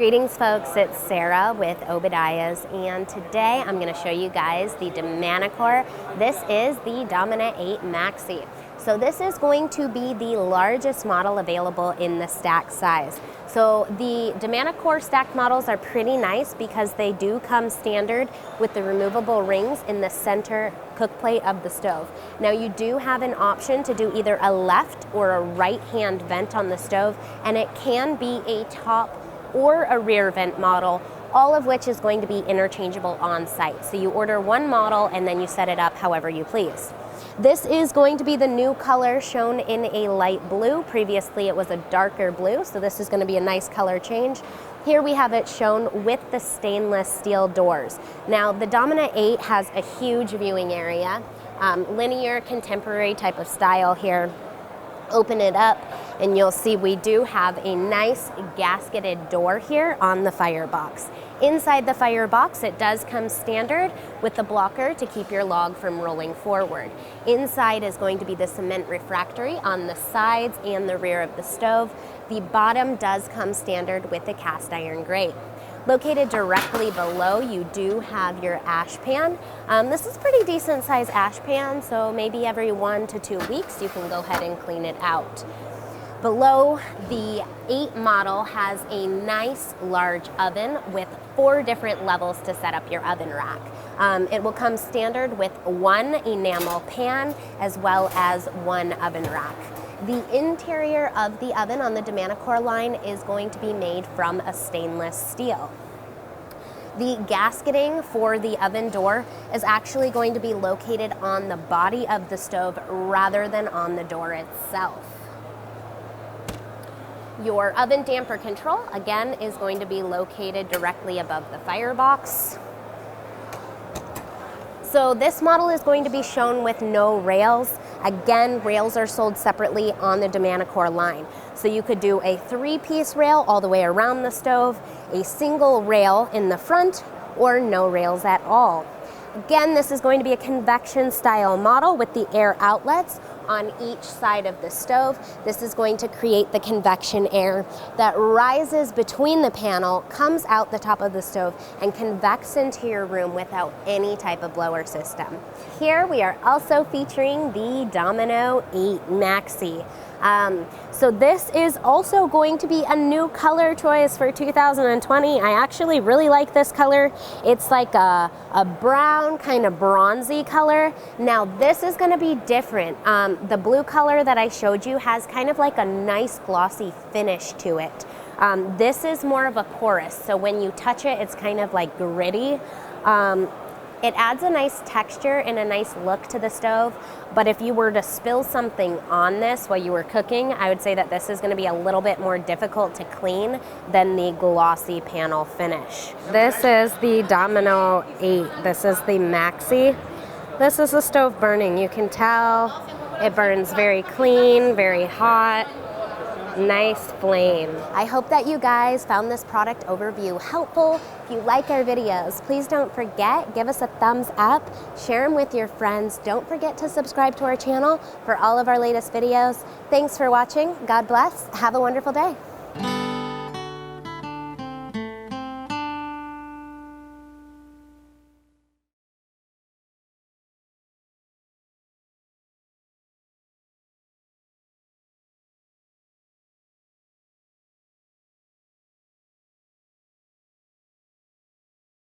Greetings folks, it's Sarah with Obadiah's, and today I'm going to show you guys the Manincor. This is the Domino 8 Maxi. So this is going to be the largest model available in the stack size. So the Manincor stacked models are pretty nice because they do come standard with the removable rings in the center cook plate of the stove. Now you do have an option to do either a left or a right hand vent on the stove, and it can be a top or a rear vent model, all of which is going to be interchangeable on site. So you order one model and then you set it up however you please. This is going to be the new color shown in a light blue. Previously it was a darker blue, so this is going to be a nice color change. Here we have it shown with the stainless steel doors. Now the Domino 8 has a huge viewing area, linear contemporary type of style here. Open it up and you'll see we do have a nice gasketed door here on the firebox. Inside the firebox, it does come standard with the blocker to keep your log from rolling forward. Inside is going to be the cement refractory on the sides and the rear of the stove. The bottom does come standard with a cast iron grate. Located directly below, you do have your ash pan. This is pretty decent size ash pan, so maybe every 1 to 2 weeks you can go ahead and clean it out. Below, the 8 model has a nice large oven with 4 different levels to set up your oven rack. It will come standard with 1 enamel pan as well as 1 oven rack. The interior of the oven on the Manincor line is going to be made from a stainless steel. The gasketing for the oven door is actually going to be located on the body of the stove rather than on the door itself. Your oven damper control, again, is going to be located directly above the firebox. So this model is going to be shown with no rails. Again, rails are sold separately on the Manincor line. So you could do a 3-piece rail all the way around the stove, a single rail in the front, or no rails at all. Again, this is going to be a convection style model with the air outlets on each side of the stove. This is going to create the convection air that rises between the panel, comes out the top of the stove, and convects into your room without any type of blower system. Here we are also featuring the Domino 8 Maxi. So this is also going to be a new color choice for 2020. I actually really like this color. It's like a brown, kind of bronzy color. Now this is going to be different. The blue color that I showed you has kind of like a nice glossy finish to it. This is more of a porous, so when you touch it, it's kind of like gritty. It adds a nice texture and a nice look to the stove, but if you were to spill something on this while you were cooking, I would say that this is going to be a little bit more difficult to clean than the glossy panel finish. This is the Domino 8. This is the Maxi. This is the stove burning. You can tell it burns very clean, very hot. Nice flame. I hope that you guys found this product overview helpful. If you like our videos, please don't forget, give us a thumbs up, share them with your friends. Don't forget to subscribe to our channel for all of our latest videos. Thanks for watching. God bless. Have a wonderful day.